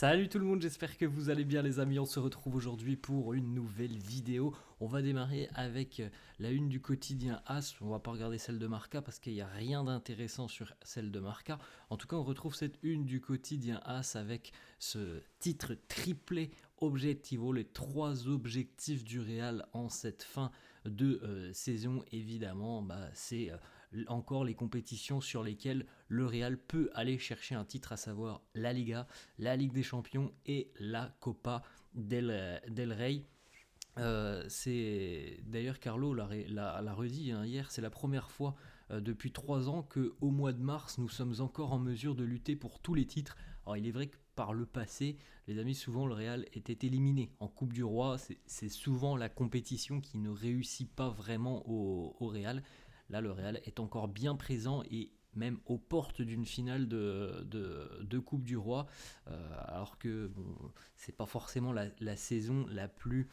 Salut tout le monde, j'espère que vous allez bien les amis, on se retrouve aujourd'hui pour une nouvelle vidéo. On va démarrer avec la une du quotidien AS, on va pas regarder celle de Marca parce qu'il n'y a rien d'intéressant sur celle de Marca. En tout cas on retrouve cette une du quotidien AS avec ce titre triplé Objectivo, les trois objectifs du Real en cette fin de saison. Évidemment, c'est encore les compétitions sur lesquelles le Real peut aller chercher un titre, à savoir la Liga, la Ligue des Champions et la Copa del Rey. C'est d'ailleurs Carlo l'a redit hier, c'est la première fois depuis 3 ans qu'au mois de mars nous sommes encore en mesure de lutter pour tous les titres. Alors il est vrai que par le passé, les amis, souvent le Real était éliminé en Coupe du Roi, c'est souvent la compétition qui ne réussit pas vraiment au Real. Là le Real est encore bien présent et même aux portes d'une finale de Coupe du Roi, alors que bon, c'est pas forcément la saison la plus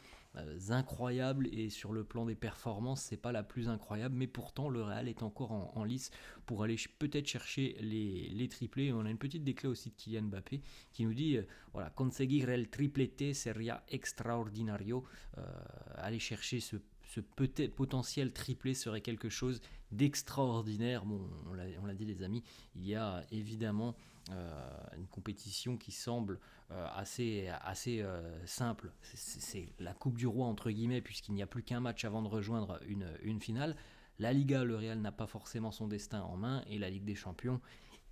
incroyable et sur le plan des performances, c'est pas la plus incroyable, mais pourtant le Real est encore en lice pour aller peut-être chercher les triplés. Et on a une petite déclat aussi de Kylian Mbappé qui nous dit voilà, conseguir el triplete sería extraordinario. Aller chercher ce peut-être potentiel triplé serait quelque chose d'extraordinaire. Bon, on l'a dit les amis, il y a évidemment une compétition qui semble assez simple. C'est la Coupe du Roi entre guillemets, puisqu'il n'y a plus qu'un match avant de rejoindre une finale. La Liga, le Real n'a pas forcément son destin en main, et la Ligue des Champions,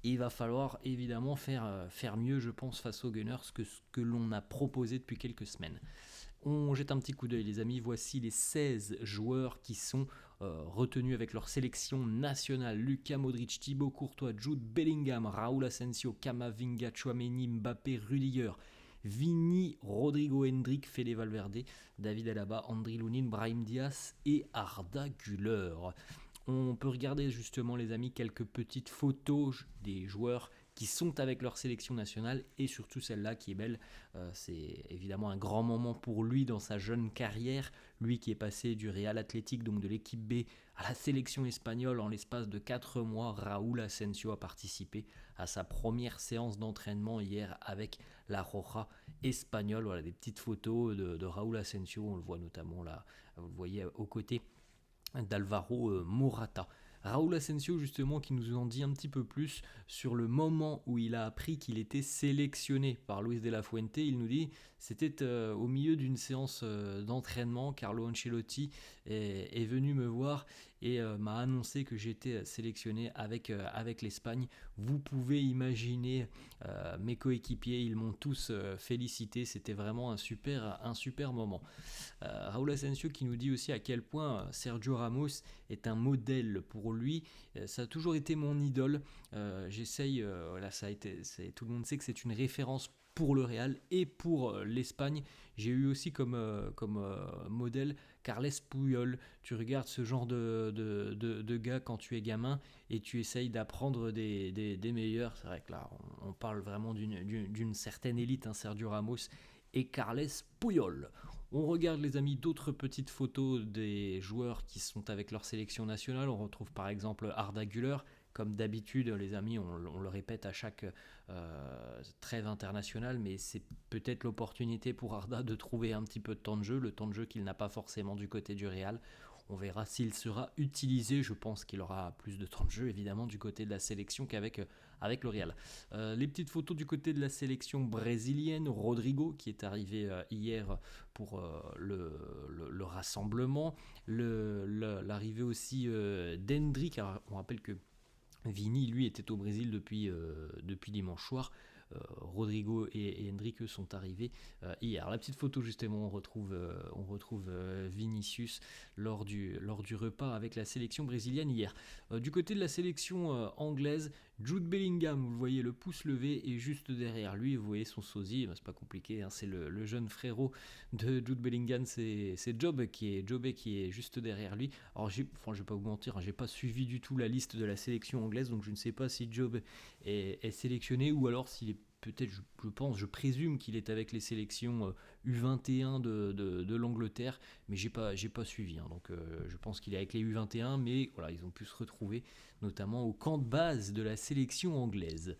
il va falloir évidemment faire mieux, je pense, face aux Gunners que ce que l'on a proposé depuis quelques semaines. On jette un petit coup d'œil les amis, voici les 16 joueurs qui sont retenus avec leur sélection nationale. Luka Modric, Thibaut Courtois, Jude Bellingham, Raúl Asensio, Camavinga, Tchouaméni, Mbappé, Rudiger, Vini, Rodrigo Hendrick, Fede Valverde, David Alaba, Andriy Lunin, Brahim Diaz et Arda Güler. On peut regarder justement les amis quelques petites photos des joueurs qui sont avec leur sélection nationale, et surtout celle-là qui est belle. C'est évidemment un grand moment pour lui dans sa jeune carrière, lui qui est passé du Real Athletic, donc de l'équipe B, à la sélection espagnole en l'espace de 4 mois. Raúl Asensio a participé à sa première séance d'entraînement hier avec la Roja espagnole. Voilà des petites photos de Raúl Asensio, on le voit notamment là, vous le voyez aux côtés d'Alvaro Morata. Raúl Asensio justement qui nous en dit un petit peu plus sur le moment où il a appris qu'il était sélectionné par Luis de la Fuente. Il nous dit c'était au milieu d'une séance d'entraînement. Carlo Ancelotti est venu me voir et m'a annoncé que j'étais sélectionné avec l'Espagne. Vous pouvez imaginer mes coéquipiers, ils m'ont tous félicité, c'était vraiment un super moment. Raúl Asensio qui nous dit aussi à quel point Sergio Ramos est un modèle pour lui. Ça a toujours été mon idole. J'essaye, voilà, tout le monde sait que c'est une référence pour le Real et pour l'Espagne. J'ai eu aussi comme modèle Carles Puyol. Tu regardes ce genre de gars quand tu es gamin et tu essayes d'apprendre des meilleurs. C'est vrai que là, on parle vraiment d'une certaine élite, hein, Sergio Ramos et Carles Puyol. On regarde les amis d'autres petites photos des joueurs qui sont avec leur sélection nationale. On retrouve par exemple Arda Güler. Comme d'habitude les amis, on le répète à chaque trêve internationale, mais c'est peut-être l'opportunité pour Arda de trouver un petit peu de temps de jeu, le temps de jeu qu'il n'a pas forcément du côté du Real. On verra s'il sera utilisé. Je pense qu'il aura plus de temps de jeu évidemment du côté de la sélection qu'avec le Real. Les petites photos du côté de la sélection brésilienne, Rodrigo qui est arrivé hier pour le rassemblement, l'arrivée aussi d'Hendrick. Alors, on rappelle que Vini, lui, était au Brésil depuis dimanche soir. Rodrigo et Hendrick sont arrivés hier. La petite photo justement, on retrouve Vinicius lors du repas avec la sélection brésilienne hier. Du côté de la sélection anglaise, Jude Bellingham, vous le voyez, le pouce levé, et juste derrière lui, vous voyez son sosie, c'est pas compliqué, hein, c'est le jeune frérot de Jude Bellingham, c'est Jobe qui est juste derrière lui. Alors je vais pas vous mentir, hein, j'ai pas suivi du tout la liste de la sélection anglaise, donc je ne sais pas si Jobe est sélectionné ou alors s'il est peut-être, je présume qu'il est avec les sélections U21 de l'Angleterre, mais j'ai pas suivi, hein, donc je pense qu'il est avec les U21, mais voilà, ils ont pu se retrouver notamment au camp de base de la sélection anglaise.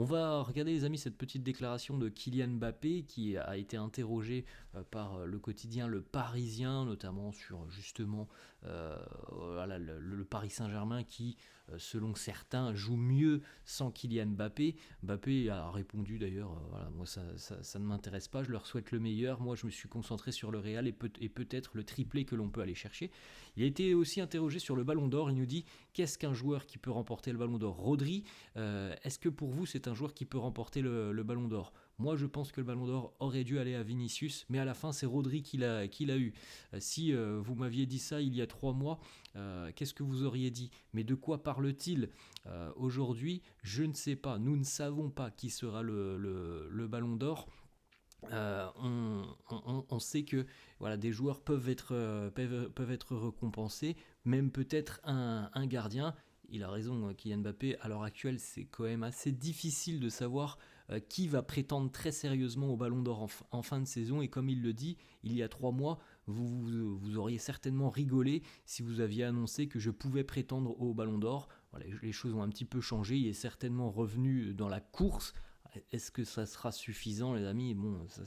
On va regarder les amis cette petite déclaration de Kylian Mbappé qui a été interrogé par le quotidien Le Parisien, notamment sur justement voilà, le Paris Saint-Germain qui, selon certains, joue mieux sans Kylian Mbappé. Mbappé a répondu d'ailleurs, voilà, moi ça ne m'intéresse pas, je leur souhaite le meilleur, moi je me suis concentré sur le Real et peut-être le triplé que l'on peut aller chercher. Il a été aussi interrogé sur le Ballon d'Or, il nous dit qu'est-ce qu'un joueur qui peut remporter le Ballon d'Or? Rodri, est-ce que pour vous c'est un joueur qui peut remporter le Ballon d'Or? Moi, je pense que le Ballon d'Or aurait dû aller à Vinicius, mais à la fin, c'est Rodri qui l'a eu. Si vous m'aviez dit ça il y a 3 mois, qu'est-ce que vous auriez dit? Mais de quoi parle-t-il aujourd'hui? Je ne sais pas. Nous ne savons pas qui sera le Ballon d'Or. On sait que voilà, des joueurs peuvent être récompensés, même peut-être un gardien. Il a raison, Kylian Mbappé. À l'heure actuelle, c'est quand même assez difficile de savoir qui va prétendre très sérieusement au Ballon d'Or en fin de saison. Et comme il le dit, il y a 3 mois, vous auriez certainement rigolé si vous aviez annoncé que je pouvais prétendre au Ballon d'Or. Voilà, les choses ont un petit peu changé. Il est certainement revenu dans la course. Est-ce que ça sera suffisant, les amis? Bon, ça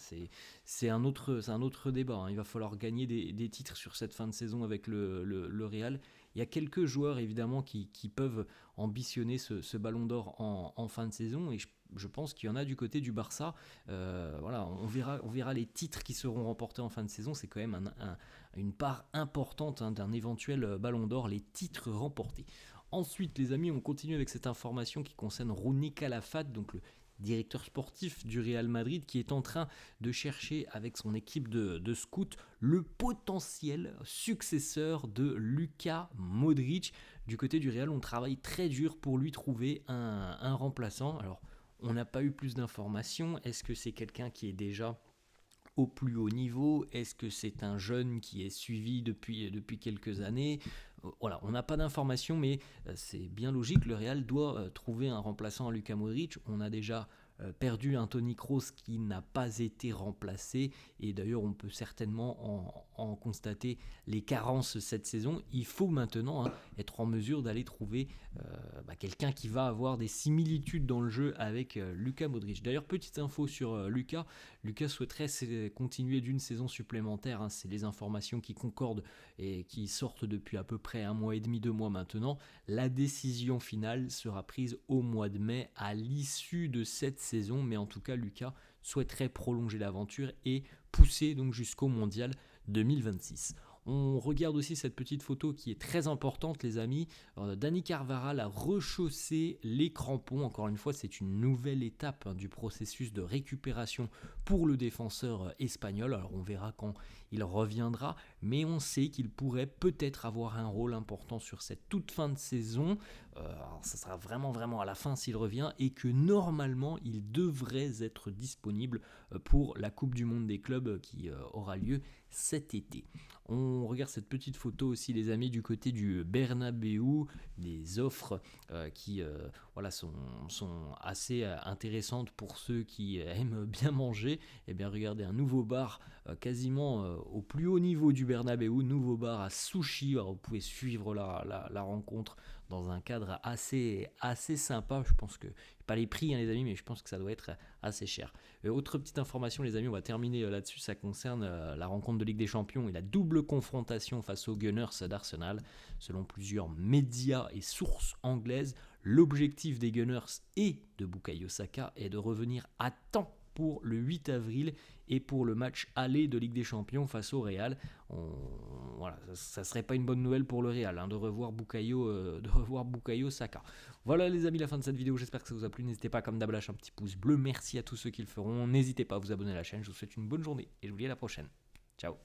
c'est un autre débat, hein. Il va falloir gagner des titres sur cette fin de saison avec le Real. Il y a quelques joueurs évidemment qui peuvent ambitionner ce Ballon d'Or en fin de saison, et je pense qu'il y en a du côté du Barça. Voilà, on verra les titres qui seront remportés en fin de saison. C'est quand même une part importante, hein, d'un éventuel Ballon d'Or, les titres remportés. Ensuite, les amis, on continue avec cette information qui concerne Rouni Calafat, donc le directeur sportif du Real Madrid, qui est en train de chercher avec son équipe de scouts le potentiel successeur de Luka Modric. Du côté du Real, on travaille très dur pour lui trouver un remplaçant. Alors, on n'a pas eu plus d'informations. Est-ce que c'est quelqu'un qui est déjà au plus haut niveau? Est-ce que c'est un jeune qui est suivi depuis quelques années? Voilà, on n'a pas d'informations, mais c'est bien logique. Le Real doit trouver un remplaçant à Luka Modric. On a déjà perdu un Toni Kroos qui n'a pas été remplacé, et d'ailleurs on peut certainement en constater les carences cette saison. Il faut maintenant être en mesure d'aller trouver quelqu'un qui va avoir des similitudes dans le jeu avec Luka Modric. D'ailleurs, petite info sur Luka souhaiterait continuer d'une saison supplémentaire, hein. C'est les informations qui concordent et qui sortent depuis à peu près 1 mois et demi, 2 mois maintenant. La décision finale sera prise au mois de mai à l'issue de cette saison, mais en tout cas Luka souhaiterait prolonger l'aventure et pousser donc jusqu'au mondial 2026. On regarde aussi cette petite photo qui est très importante, les amis. Dani Carvajal a rechaussé les crampons. Encore une fois, c'est une nouvelle étape, hein, du processus de récupération pour le défenseur espagnol. Alors on verra quand il reviendra, mais on sait qu'il pourrait peut-être avoir un rôle important sur cette toute fin de saison. Alors ça sera vraiment à la fin s'il revient, et que normalement il devrait être disponible pour la Coupe du Monde des clubs qui aura lieu cet été. On regarde cette petite photo aussi, les amis, du côté du Bernabéu, des offres qui sont assez intéressantes pour ceux qui aiment bien manger. Et bien regardez, un nouveau bar quasiment au plus haut niveau du Bernabéu, nouveau bar à sushi. Alors, vous pouvez suivre la rencontre dans un cadre assez sympa. Je pense que, pas les prix, hein, les amis, mais je pense que ça doit être assez cher. Autre petite information, les amis, on va terminer là-dessus, ça concerne la rencontre de Ligue des Champions et la double confrontation face aux Gunners d'Arsenal. Selon plusieurs médias et sources anglaises, l'objectif des Gunners et de Bukayo Saka est de revenir à temps pour le 8 avril et pour le match aller de Ligue des Champions face au Real. Voilà, ça serait pas une bonne nouvelle pour le Real, hein, de revoir Bukayo Saka. Voilà les amis, la fin de cette vidéo, j'espère que ça vous a plu. N'hésitez pas, comme d'hab, à lâcher un petit pouce bleu. Merci à tous ceux qui le feront. N'hésitez pas à vous abonner à la chaîne. Je vous souhaite une bonne journée et je vous dis à la prochaine. Ciao.